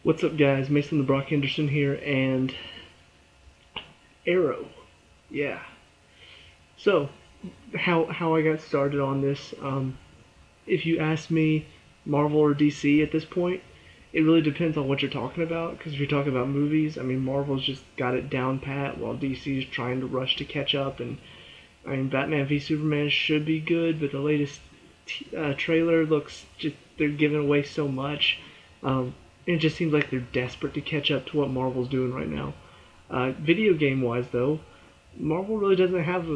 What's up, guys? Mason the Brock Henderson here, and Arrow. Yeah. So, how I got started on this? If you ask me, Marvel or DC at this point, it really depends on what you're talking about. Because if you're talking about movies, I mean, Marvel's just got it down pat, while DC is trying to rush to catch up. And I mean, Batman v Superman should be good, but the latest trailer looks just they're giving away so much. It just seems like they're desperate to catch up to what Marvel's doing right now. Video game wise, though, Marvel really doesn't have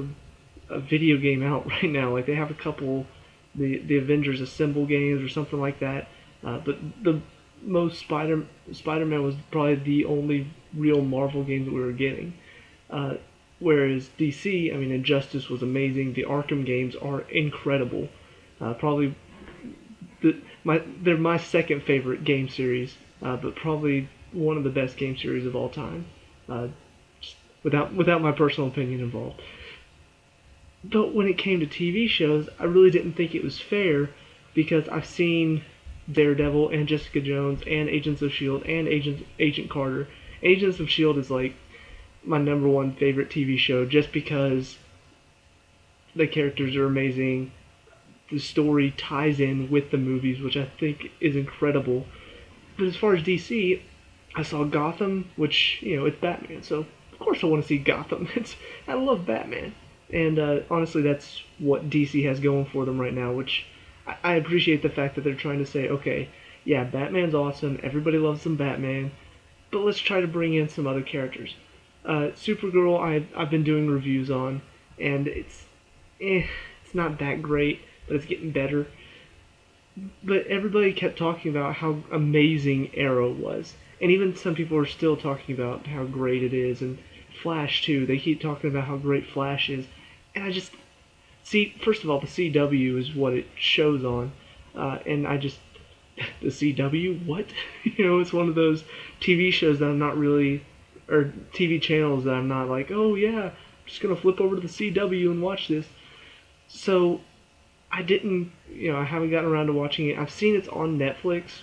a video game out right now. Like they have a couple, the Avengers Assemble games or something like that. But the most Spider-Man was probably the only real Marvel game that we were getting. Whereas DC, I mean, Injustice was amazing. The Arkham games are incredible. Probably they're my second favorite game series, but probably one of the best game series of all time. Uh, without my personal opinion involved. But when it came to TV shows, I really didn't think it was fair because I've seen Daredevil and Jessica Jones and Agents of Shield and Agent Carter. Agents of Shield is like my number one favorite TV show just because the characters are amazing. The story ties in with the movies, which I think is incredible. But as far as DC, I saw Gotham, which, it's Batman, so of course I want to see Gotham. I love Batman. And honestly, that's what DC has going for them right now, which I appreciate the fact that they're trying to say, okay, yeah, Batman's awesome, everybody loves some Batman, but let's try to bring in some other characters. Supergirl, I've been doing reviews on, and it's not that great, but it's getting better. But everybody kept talking about how amazing Arrow was. And even some people are still talking about how great it is. And Flash, too. They keep talking about how great Flash is. And I just... See, first of all, the CW is what it shows on. And I just... The CW? What? It's one of those TV shows that I'm not really... Or TV channels that I'm not like, oh yeah, I'm just going to flip over to the CW and watch this. So... I didn't, I haven't gotten around to watching it. I've seen it's on Netflix,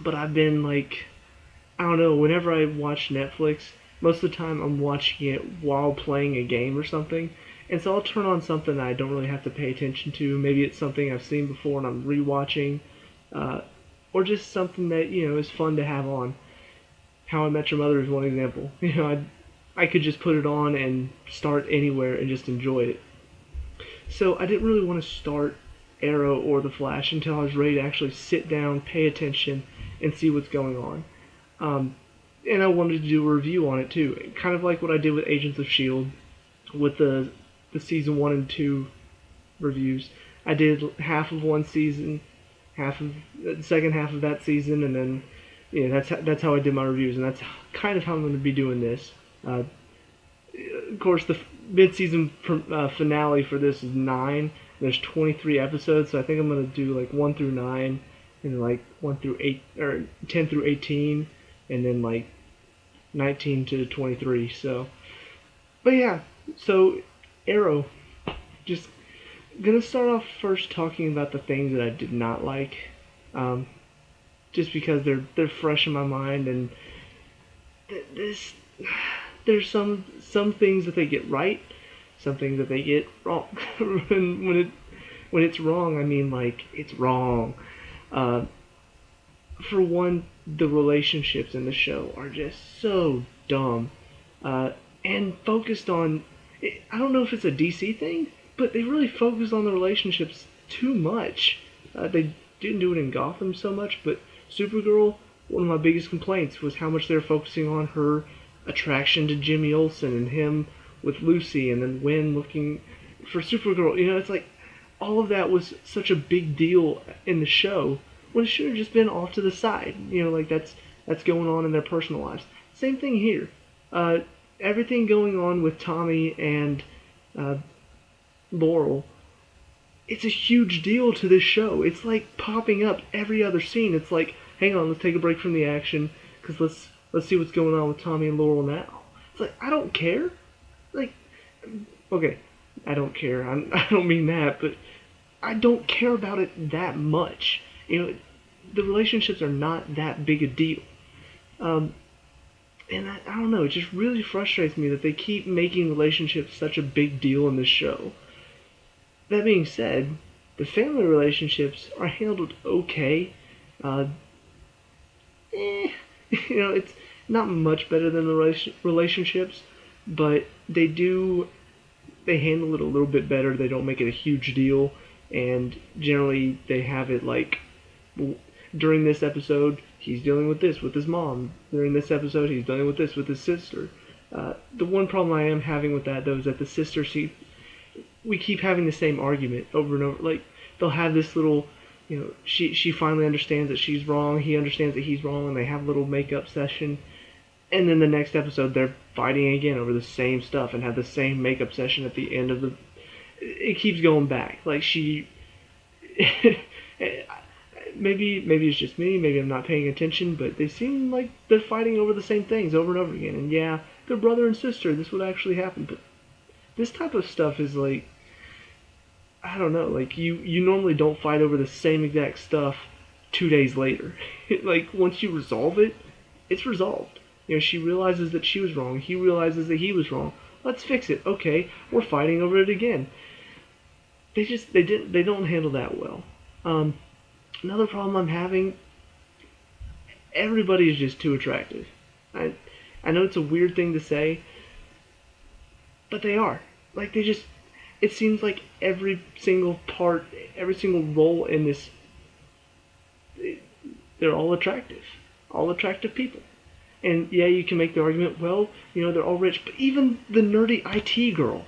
but I've been like, I don't know, whenever I watch Netflix, most of the time I'm watching it while playing a game or something. And so I'll turn on something that I don't really have to pay attention to. Maybe it's something I've seen before and I'm rewatching, or just something that, is fun to have on. How I Met Your Mother is one example. I could just put it on and start anywhere and just enjoy it. So I didn't really want to start Arrow or The Flash until I was ready to actually sit down, pay attention, and see what's going on. And I wanted to do a review on it too, kind of like what I did with Agents of Shield, with the season 1 and 2 reviews. I did half of one season, half of the second half of that season, and then that's how I did my reviews, and that's kind of how I'm going to be doing this. Of course, the mid-season finale for this is 9. There's 23 episodes, so I think I'm gonna do like 1 through 9, and like 1 through 8 or 10 through 18, and then like 19 to 23. So, but yeah, so Arrow. Just gonna start off first talking about the things that I did not like, just because they're fresh in my mind, and this. There's some things that they get right, some things that they get wrong. when it's wrong, I mean like it's wrong. For one, the relationships in the show are just so dumb, and focused on. I don't know if it's a DC thing, but they really focus on the relationships too much. They didn't do it in Gotham so much, but Supergirl, one of my biggest complaints was how much they're focusing on her attraction to Jimmy Olsen and him with Lucy, and then Wynn looking for Supergirl. It's like all of that was such a big deal in the show when it should have just been off to the side. Like that's going on in their personal lives. Same thing here. Everything going on with Tommy and Laurel, it's a huge deal to this show. It's like popping up every other scene. It's like, hang on, let's take a break from the action because let's see what's going on with Tommy and Laurel now. It's like, I don't care. Like, okay, I don't care. I don't mean that, but I don't care about it that much. The relationships are not that big a deal. Um, and I don't know, it just really frustrates me that they keep making relationships such a big deal in this show. That being said, the family relationships are handled okay. Uh, eh, it's not much better than the relationships, but they handle it a little bit better. They don't make it a huge deal, and generally they have it like during this episode he's dealing with this with his mom. During this episode he's dealing with this with his sister. The one problem I am having with that though is that the sister we keep having the same argument over and over. Like they'll have this little, she finally understands that she's wrong. He understands that he's wrong, and they have a little makeup session. And then the next episode, they're fighting again over the same stuff and have the same makeup session at the end of the. It keeps going back. Like she. Maybe it's just me. Maybe I'm not paying attention, but they seem like they're fighting over the same things over and over again. And yeah, they're brother and sister. This would actually happen, but this type of stuff is like I don't know, like you normally don't fight over the same exact stuff 2 days later. Like once you resolve it, it's resolved. She realizes that she was wrong. He realizes that he was wrong. Let's fix it. Okay, we're fighting over it again. They don't handle that well. Another problem I'm having. Everybody is just too attractive. I know it's a weird thing to say, but they are. Like they just it seems like every single part, every single role in this, they're all attractive people. And yeah, you can make the argument, well, they're all rich, but even the nerdy IT girl,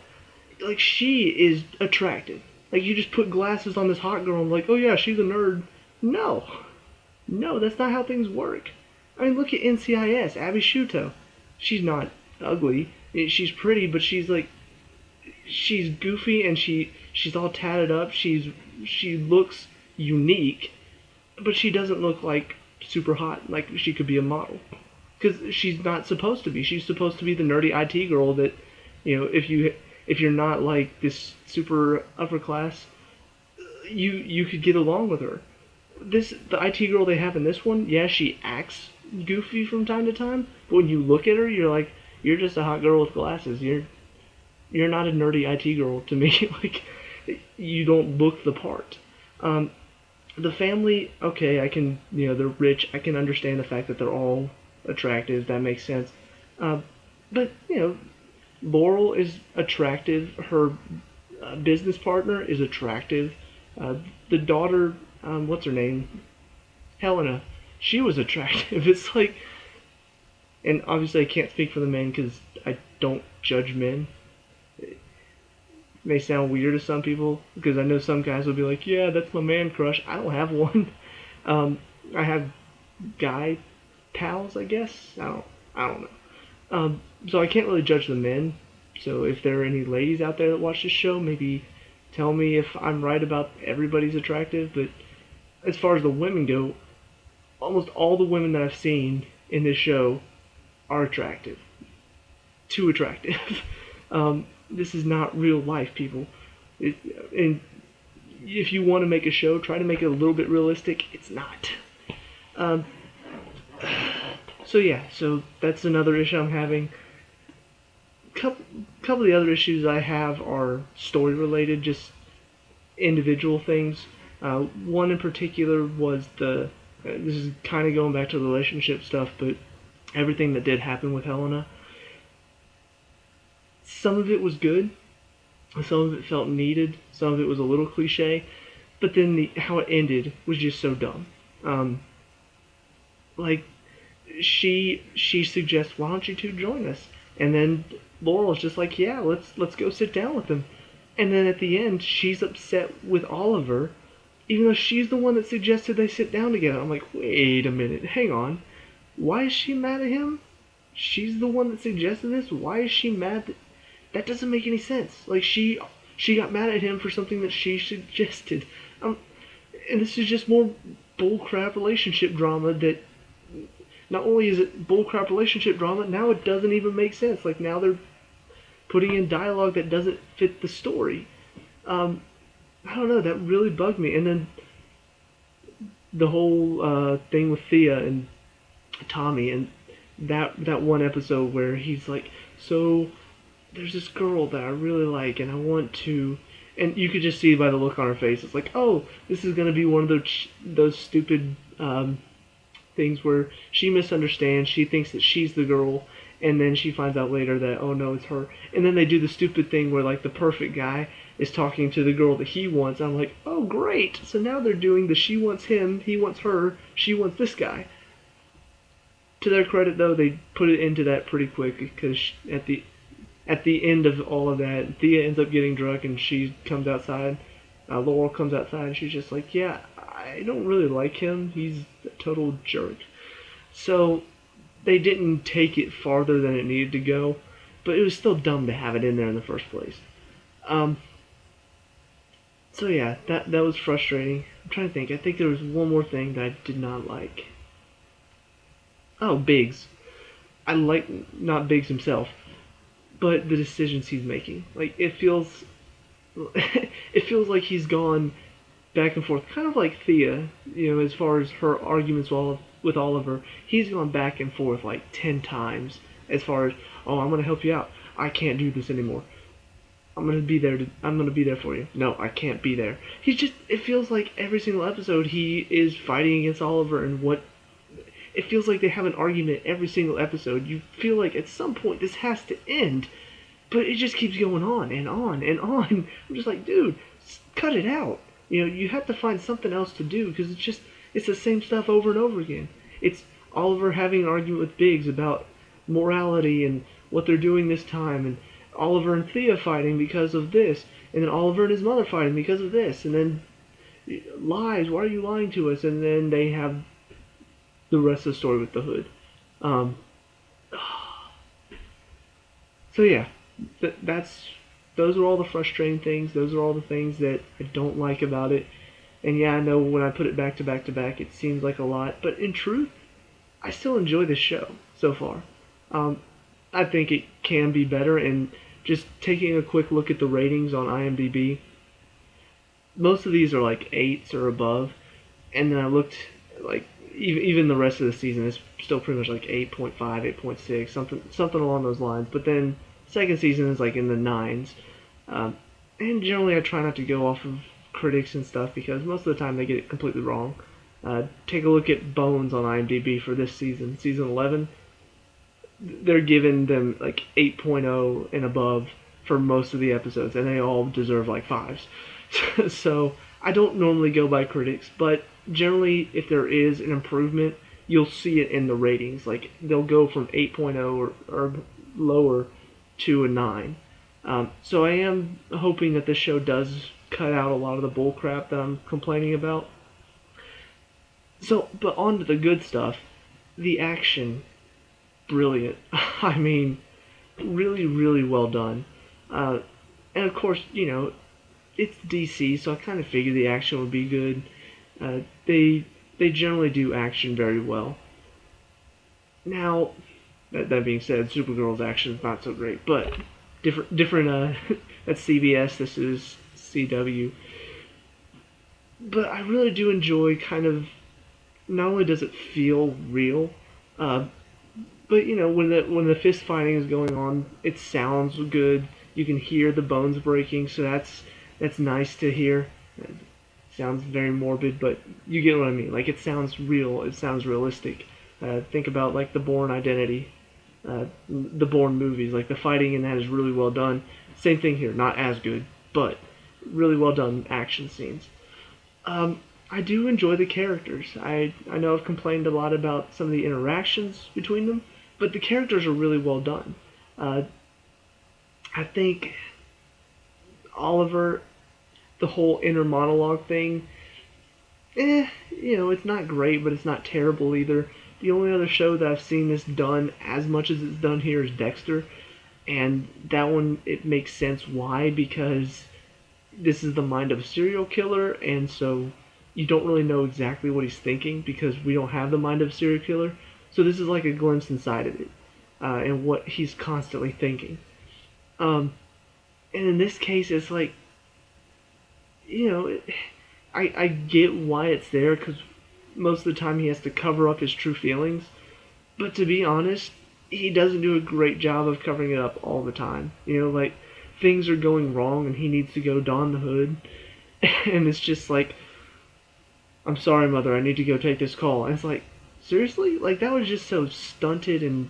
like she is attractive. Like you just put glasses on this hot girl and like, oh yeah, she's a nerd. No, no, that's not how things work. I mean, look at NCIS, Abby Shuto. She's not ugly. She's pretty, but she's goofy and she's all tatted up. She looks unique, but she doesn't look like super hot. Like she could be a model because she's not supposed to be. She's supposed to be the nerdy IT girl that if you're not like this super upper class, you could get along with her. The IT girl they have in this one, yeah, she acts goofy from time to time, but when you look at her, you're like, you're just a hot girl with glasses. You're not a nerdy IT girl to me. Like, you don't look the part. The family, okay, they're rich. I can understand the fact that they're all attractive. That makes sense. But, Laurel is attractive. Her business partner is attractive. The daughter, what's her name? Helena. She was attractive. It's like, and obviously I can't speak for the men because I don't judge men. It may sound weird to some people because I know some guys will be like, yeah, that's my man crush. I don't have one. I have guy pals, I guess. I don't know. So I can't really judge the men. So if there are any ladies out there that watch this show, maybe tell me if I'm right about everybody's attractive. But as far as the women go, almost all the women that I've seen in this show are attractive. Too attractive. This is not real life, people. And if you want to make a show, try to make it a little bit realistic. It's not. Um, so that's another issue I'm having. Couple of the other issues I have are story related, just individual things. One in particular was this is kind of going back to the relationship stuff, but everything that did happen with Helena. Some of it was good, some of it felt needed, some of it was a little cliche, but then how it ended was just so dumb. Like she suggests, why don't you two join us? And then Laurel's just like, yeah, let's go sit down with them. And then at the end, she's upset with Oliver, even though she's the one that suggested they sit down together. I'm like, wait a minute, hang on. Why is she mad at him? She's the one that suggested this. Why is she mad? That doesn't make any sense. Like she got mad at him for something that she suggested. And this is just more bullcrap relationship drama that. Not only is it bullcrap relationship drama, now it doesn't even make sense. Like now they're putting in dialogue that doesn't fit the story. I don't know, that really bugged me. And then the whole thing with Thea and Tommy, and that one episode where he's like, so there's this girl that I really like and I want to, and you could just see by the look on her face, it's like, oh, this is gonna be one of those stupid things where she misunderstands, she thinks that she's the girl, and then she finds out later that, oh no, it's her. And then they do the stupid thing where like the perfect guy is talking to the girl that he wants. I'm like, oh great, so now they're doing the she wants him, he wants her, she wants this guy. To their credit though, they put it into that pretty quick because at the end of all of that, Thea ends up getting drunk and she comes outside. Laurel comes outside and she's just like, yeah, I don't really like him. He's a total jerk. So they didn't take it farther than it needed to go, but it was still dumb to have it in there in the first place. Um, so yeah, that was frustrating. I'm trying to think. I think there was one more thing that I did not like. Oh, Biggs. I like not Biggs himself, but the decisions he's making. Like it feels like he's gone back and forth, kind of like Thea. As far as her arguments with Oliver, he's gone back and forth like 10 times. As far as, oh, I'm gonna help you out. I can't do this anymore. I'm gonna be there for you. No, I can't be there. He's just. It feels like every single episode he is fighting against Oliver, and what. It feels like they have an argument every single episode. You feel like at some point this has to end, but it just keeps going on and on and on. I'm just like, dude, cut it out. You have to find something else to do because it's the same stuff over and over again. It's Oliver having an argument with Biggs about morality and what they're doing this time, and Oliver and Thea fighting because of this, and then Oliver and his mother fighting because of this, and then lies. Why are you lying to us? And then they have the rest of the story with the hood. Um, so yeah, those are all the frustrating things. Those are all the things that I don't like about it. And yeah, I know when I put it back to back to back, it seems like a lot, but in truth, I still enjoy this show so far. I think it can be better, and just taking a quick look at the ratings on IMDb, most of these are like 8s or above, and then I looked like even the rest of the season is still pretty much like 8.5, 8.6, something along those lines. But then second season is like in the 9s, and generally I try not to go off of critics and stuff because most of the time they get it completely wrong. Take a look at Bones on IMDb for this season, season 11. They're giving them like 8.0 and above for most of the episodes, and they all deserve like 5s. So I don't normally go by critics, but generally if there is an improvement, you'll see it in the ratings. Like they'll go from 8.0 or lower to a 9. So I am hoping that this show does cut out a lot of the bull crap that I'm complaining about. So, but on to the good stuff. The action, brilliant. I mean, really, really well done. And of course, it's DC, so I kind of figured the action would be good. They generally do action very well. Now, that being said, Supergirl's action is not so great, but different. That's CBS. This is CW. But I really do enjoy kind of. Not only does it feel real, but when the fist fighting is going on, it sounds good. You can hear the bones breaking, so that's nice to hear. It sounds very morbid, but you get what I mean. Like it sounds real. It sounds realistic. Think about like the Bourne Identity, the Bourne movies. Like the fighting in that is really well done. Same thing here, not as good, but really well done action scenes. I do enjoy the characters. I know I've complained a lot about some of the interactions between them, but the characters are really well done. I think Oliver, the whole inner monologue thing, it's not great, but it's not terrible either. The only other show that I've seen this done as much as it's done here is Dexter, and that one, it makes sense why, because this is the mind of a serial killer, and so you don't really know exactly what he's thinking because we don't have the mind of a serial killer. So this is like a glimpse inside of it, and what he's constantly thinking. And in this case, it's like, I get why it's there because most of the time he has to cover up his true feelings. But to be honest, he doesn't do a great job of covering it up all the time. Like things are going wrong and he needs to go don the hood, and it's just like, I'm sorry, mother, I need to go take this call. And it's like, seriously? Like that was just so stunted, and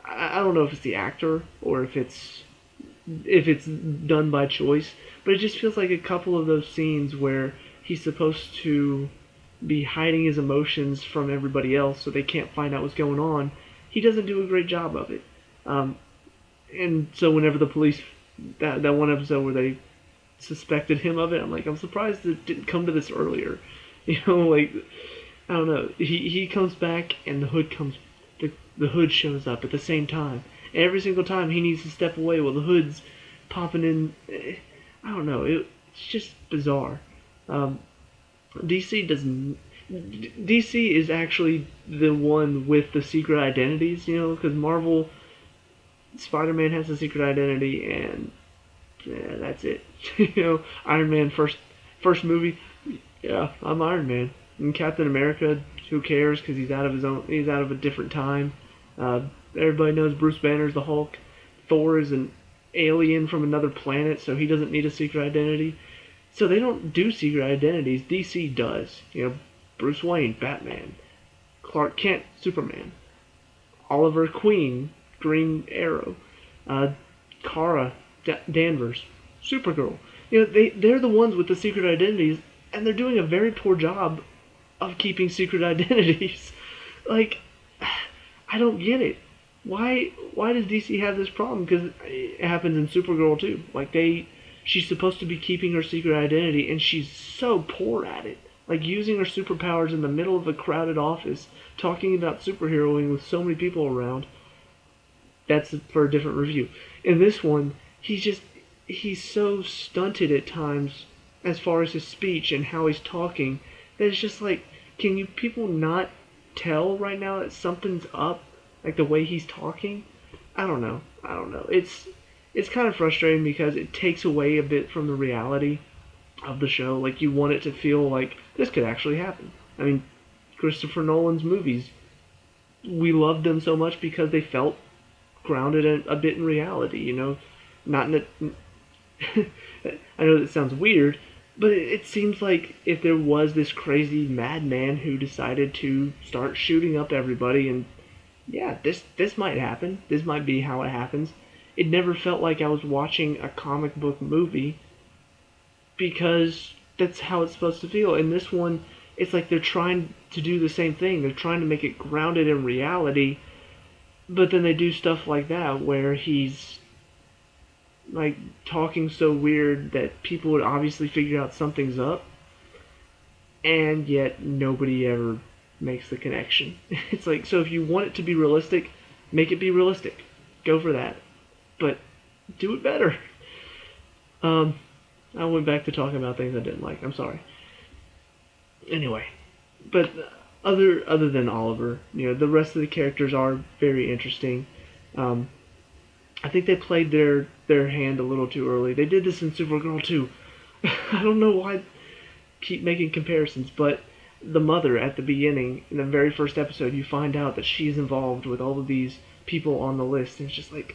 I don't know if it's the actor or if it's done by choice, but it just feels like a couple of those scenes where he's supposed to be hiding his emotions from everybody else so they can't find out what's going on. He doesn't do a great job of it. Um, and so whenever the police, that one episode where they suspected him of it, I'm like, I'm surprised it didn't come to this earlier. Like, I don't know. He comes back and the hood shows up at the same time. Every single time he needs to step away while the hood's popping in. I don't know. It's just bizarre. Um, DC doesn't. DC is actually the one with the secret identities, because Marvel, Spider-Man has a secret identity, and that's it. Iron Man first movie, yeah, I'm Iron Man. And Captain America, who cares? Because he's out of a different time. Uh, Everybody knows Bruce Banner's the Hulk. Thor is an alien from another planet, so he doesn't need a secret identity. So they don't do secret identities. DC does. Bruce Wayne, Batman. Clark Kent, Superman. Oliver Queen, Green Arrow. Uh, Kara Danvers, Supergirl. They're the ones with the secret identities, and they're doing a very poor job of keeping secret identities. Like, I don't get it. Why does DC have this problem? Because it happens in Supergirl too. Like she's supposed to be keeping her secret identity, and she's so poor at it. Like using her superpowers in the middle of a crowded office, talking about superheroing with so many people around. That's for a different review. In this one, he's so stunted at times as far as his speech and how he's talking that it's just like, can you people not tell right now that something's up? Like the way he's talking? I don't know. It's kind of frustrating because it takes away a bit from the reality of the show. Like you want it to feel like this could actually happen. I mean, Christopher Nolan's movies, we loved them so much because they felt grounded a bit in reality. Not in a, I know that sounds weird, but it seems like if there was this crazy madman who decided to start shooting up everybody, and yeah, this might happen. This might be how it happens. It never felt like I was watching a comic book movie because that's how it's supposed to feel. In this one, it's like they're trying to do the same thing. They're trying to make it grounded in reality, but then they do stuff like that where he's like talking so weird that people would obviously figure out something's up, and yet nobody ever makes the connection. It's like, so if you want it to be realistic, make it be realistic. Go for that. But do it better. I went back to talking about things I didn't like. I'm sorry. Anyway, but other than Oliver, the rest of the characters are very interesting. I think they played their hand a little too early. They did this in Supergirl too. I don't know why I keep making comparisons, but the mother at the beginning, in the very first episode, you find out that she's involved with all of these people on the list, and it's just like,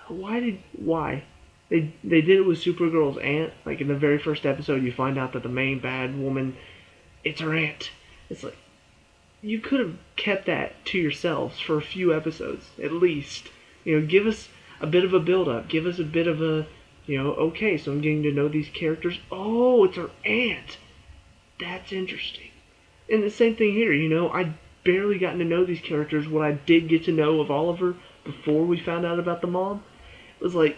why? They did it with Supergirl's aunt. Like in the very first episode, you find out that the main bad woman, it's her aunt. It's like, you could have kept that to yourselves for a few episodes at least. Give us a bit of a build up. Give us a bit of a, okay, so I'm getting to know these characters. Oh, it's her aunt. That's interesting. And the same thing here. I barely gotten to know these characters. What I did get to know of Oliver before we found out about the mom was like,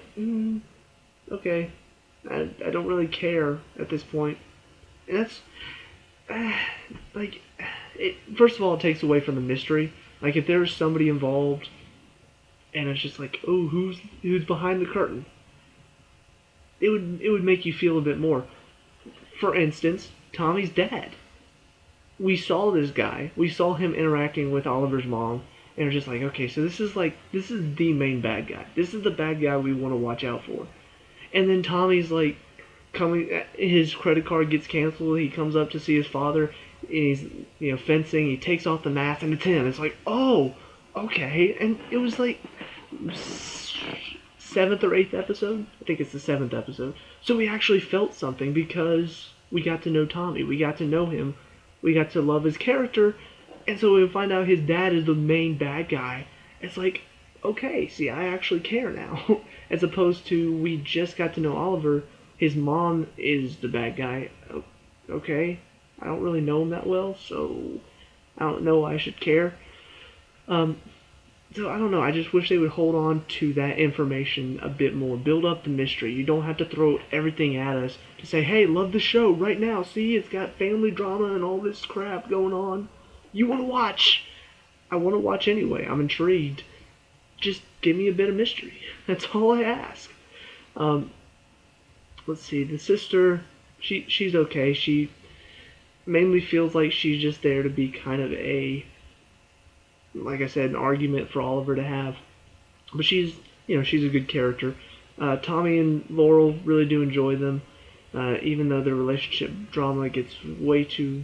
okay, I don't really care at this point. And that's like, first of all, it takes away from the mystery. Like if there was somebody involved, and it's just like, oh, who's behind the curtain? It would make you feel a bit more. For instance, Tommy's dad. We saw this guy. We saw him interacting with Oliver's mom, and we're just like, okay, so this is the main bad guy. This is the bad guy we want to watch out for. And then Tommy's like his credit card gets canceled. He comes up to see his father. he's fencing. He takes off the mask and it's him. It's like, oh, okay. And it was like seventh or eighth episode. I think it's the seventh episode. So we actually felt something because we got to know Tommy. We got to know him. We got to love his character. And so when we find out his dad is the main bad guy, it's like, okay, see, I actually care now. As opposed to we just got to know Oliver. His mom is the bad guy. Okay, I don't really know him that well, so I don't know why I should care. Um, so I don't know. I just wish they would hold on to that information a bit more. Build up the mystery. You don't have to throw everything at us to say, hey, love the show right now. See, it's got family drama and all this crap going on. You want to watch? I want to watch anyway. I'm intrigued. Just give me a bit of mystery. That's all I ask. Um, let's see. The sister, she's okay. She mainly feels like she's just there to be kind of like I said, an argument for Oliver to have. But she's a good character. Tommy and Laurel really do enjoy them, even though their relationship drama gets way too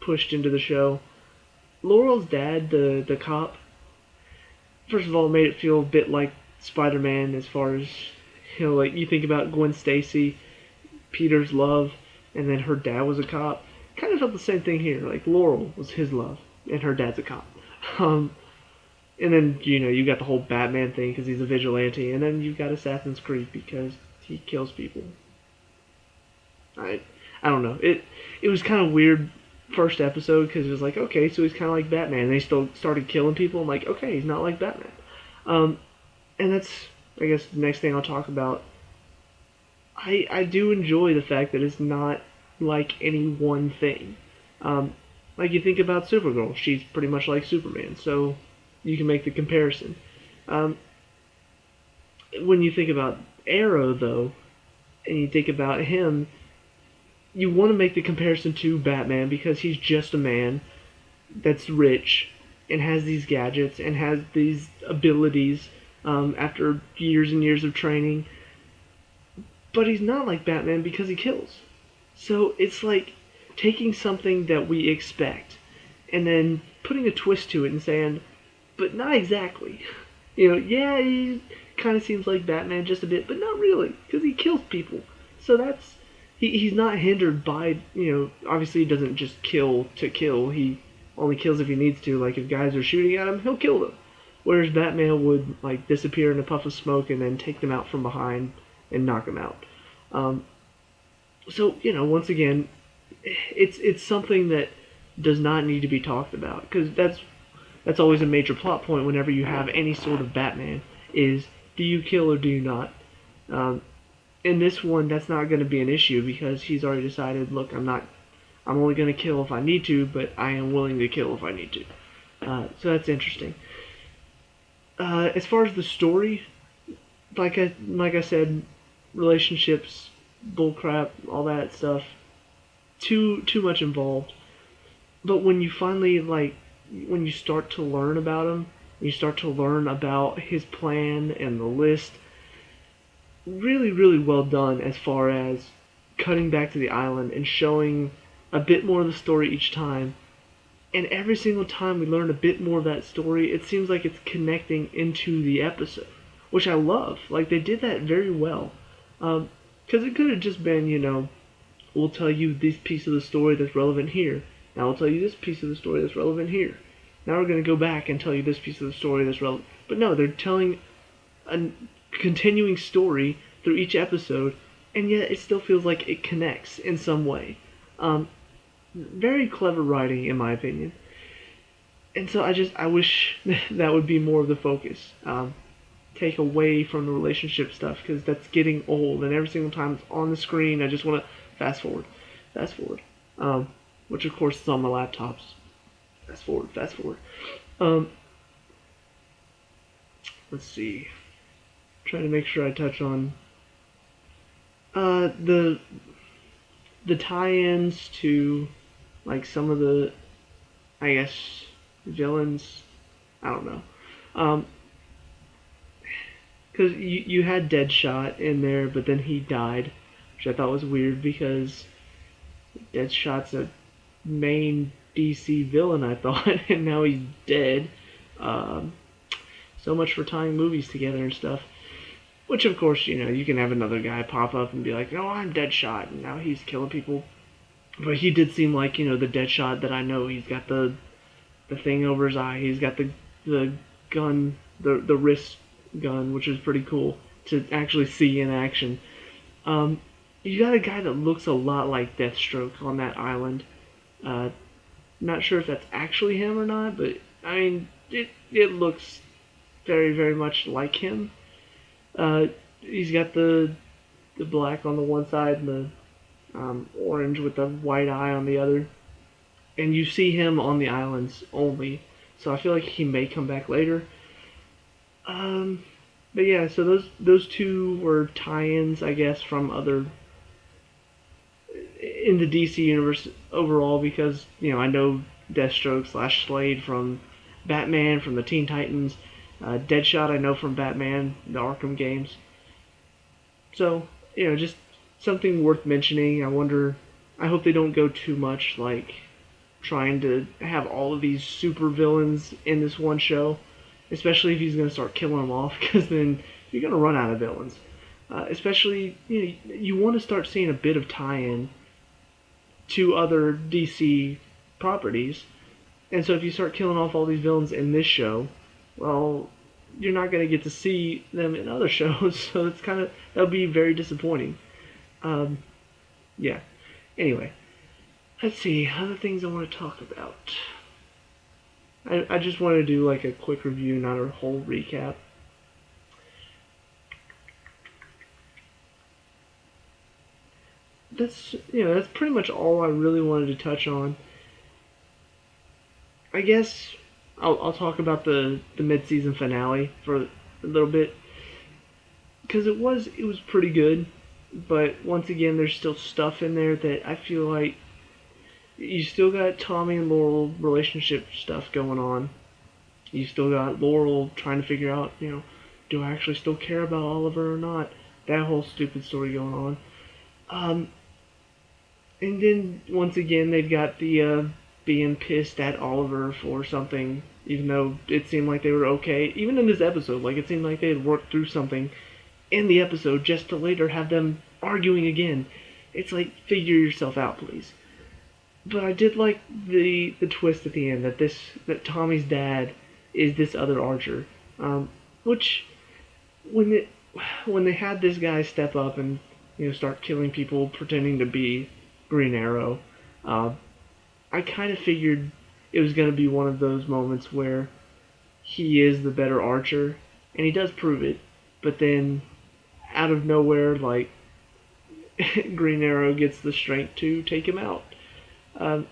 pushed into the show. Laurel's dad, the cop, first of all, made it feel a bit like Spider-Man as far as, like you think about Gwen Stacy, Peter's love, and then her dad was a cop. Kind of felt the same thing here. Like Laurel was his love, and her dad's a cop. And then you got the whole Batman thing because he's a vigilante, and then you've got Assassin's Creed because he kills people. I don't know. It was kind of weird first episode because it was like, okay, so he's kind of like Batman, and he still started killing people. I'm like, okay, he's not like Batman. And that's, I guess, the next thing I'll talk about. I do enjoy the fact that it's not like any one thing. Like you think about Supergirl, she's pretty much like Superman, so you can make the comparison. When you think about Arrow, though, and you think about him, you want to make the comparison to Batman because he's just a man that's rich and has these gadgets and has these abilities after years and years of training. But he's not like Batman because he kills. So it's like taking something that we expect and then putting a twist to it and saying, but not exactly. Yeah, he kind of seems like Batman just a bit, but not really, because he kills people. So he's not hindered by, obviously he doesn't just kill to kill. He only kills if he needs to. Like if guys are shooting at him, he'll kill them. Whereas Batman would like disappear in a puff of smoke and then take them out from behind and knock them out. So once again, it's something that does not need to be talked about because that's always a major plot point whenever you have any sort of Batman is do you kill or do you not? In this one, that's not going to be an issue because he's already decided, look, I'm only going to kill if I need to, but I am willing to kill if I need to. So that's interesting. As far as the story, like I said, relationships, bullcrap, all that stuff, too much involved. But when you finally when you start to learn about him, you start to learn about his plan and the list. Really, really well done as far as cutting back to the island and showing a bit more of the story each time. And every single time we learn a bit more of that story, it seems like it's connecting into the episode, which I love. Like, they did that very well. Because it could have just been, we'll tell you this piece of the story that's relevant here. Now we'll tell you this piece of the story that's relevant here. Now we're going to go back and tell you this piece of the story that's relevant. But no, they're telling a continuing story through each episode, and yet it still feels like it connects in some way. Very clever writing, in my opinion. And so I wish that would be more of the focus. Take away from the relationship stuff, because that's getting old, and every single time it's on the screen, I just want to fast forward. Which of course is on my laptops. Fast forward. Let's see. Trying to make sure I touch on the tie-ins to like some of the, I guess, villains. I don't know. Because you had Deadshot in there, but then he died, which I thought was weird because Deadshot's a main DC villain, I thought, and now he's dead. Um, so much for tying movies together and stuff. Which, of course, you can have another guy pop up and be like, "No, I'm Deadshot," and now he's killing people. But he did seem like the Deadshot that I know. He's got the thing over his eye. He's got the gun, the wrist gun, which is pretty cool to actually see in action. Um, you got a guy that looks a lot like Deathstroke on that island. Uh, Not sure if that's actually him or not, but I mean, it looks very very much like him. Uh, he's got the black on the one side and the orange with the white eye on the other, and you see him on the islands only. So I feel like he may come back later. Um, but yeah, so those two were tie-ins, I guess, from other in the DC universe overall because I know Deathstroke slash Slade from Batman, from the Teen Titans, Deadshot I know from Batman, the Arkham games. So just something worth mentioning. I wonder. I hope they don't go too much like trying to have all of these super villains in this one show, especially if he's going to start killing them off, because then you're going to run out of villains. Especially, you want to start seeing a bit of tie-in to other DC properties, and so if you start killing off all these villains in this show, well, you're not going to get to see them in other shows, so it's that'll be very disappointing. Um, yeah. Anyway, let's see, other things I want to talk about. I just want to do like a quick review, not a whole recap. That's pretty much all I really wanted to touch on. I guess I'll talk about the mid season finale for a little bit because it was pretty good, but once again, there's still stuff in there that I feel like you still got Tommy and Laurel relationship stuff going on. You still got Laurel trying to figure out, do I actually still care about Oliver or not? That whole stupid story going on. Um, and then once again, they've got the being pissed at Oliver for something, even though it seemed like they were okay. Even in this episode, like it seemed like they had worked through something in the episode just to later have them arguing again. It's like, figure yourself out, please. But I did like the twist at the end that Tommy's dad is this other Archer, which when it when they had this guy step up and start killing people pretending to be Green Arrow, uh, I kind of figured it was going to be one of those moments where he is the better Archer, and he does prove it. But then out of nowhere, like Green Arrow gets the strength to take him out. Um,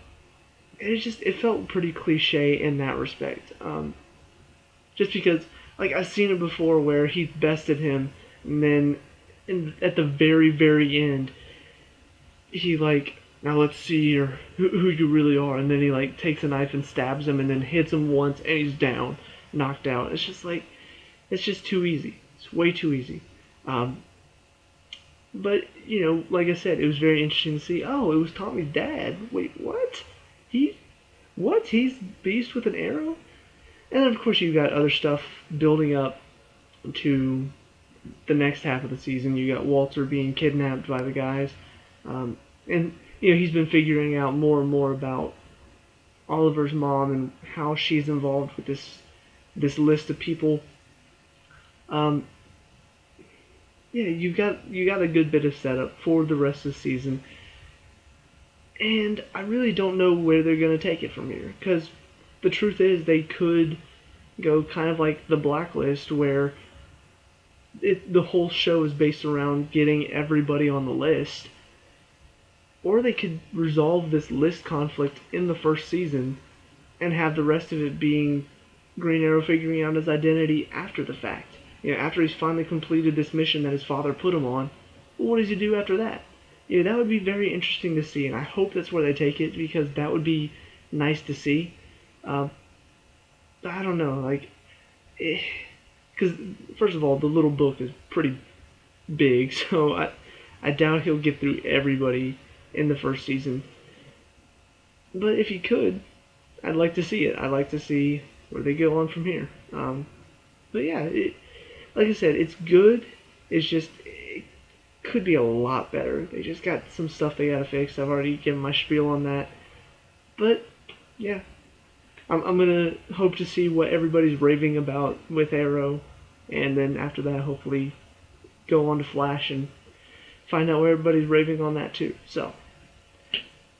it felt pretty cliche in that respect. Just because like I've seen it before where he bested him, and then at the very very end, he like now let's see who you really are, and then he like takes a knife and stabs him, and then hits him once, and he's down, knocked out. It's just too easy. It's way too easy. Um, but like I said, it was very interesting to see. Oh, it was Tommy's dad. Wait, what? He, what? He's Beast with an arrow? And then of course you've got other stuff building up to the next half of the season. You got Walter being kidnapped by the guys, and he's been figuring out more and more about Oliver's mom and how she's involved with this list of people. Um, yeah, you got a good bit of setup for the rest of the season, and I really don't know where they're gonna take it from here because the truth is they could go kind of like the Blacklist where the whole show is based around getting everybody on the list, or they could resolve this list conflict in the first season and have the rest of it being Green Arrow figuring out his identity after the fact. After he's finally completed this mission that his father put him on, well, what does he do after that? That would be very interesting to see, and I hope that's where they take it because that would be nice to see. I don't know, like, because first of all, the little book is pretty big, so I doubt he'll get through everybody in the first season. But if you could, I'd like to see it. I'd like to see where they go on from here. But yeah, like I said, it's good. It's just it could be a lot better. They just got some stuff they gotta fix. I've already given my spiel on that. But yeah, I'm gonna hope to see what everybody's raving about with Arrow, and then after that, hopefully go on to Flash and find out what everybody's raving on that too. So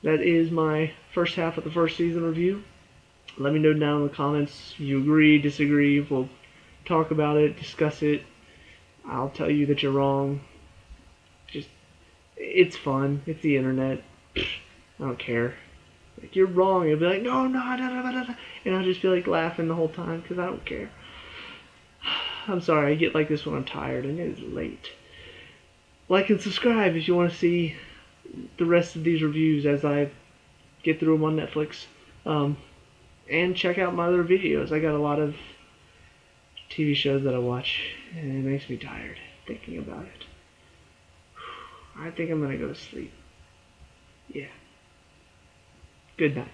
that is my first half of the first season review. Let me know down in the comments if you agree, disagree. We'll talk about it, discuss it. I'll tell you that you're wrong. Just, it's fun. It's the internet. I don't care. Like, you're wrong. You'll be like, no, no, no, no, no, no. And I'll just be like laughing the whole time because I don't care. I'm sorry, I get like this when I'm tired and it is late. Like and subscribe if you want to see the rest of these reviews as I get through them on Netflix. And check out my other videos. I got a lot of TV shows that I watch, and it makes me tired thinking about it. I think I'm gonna go to sleep. Yeah. Good night.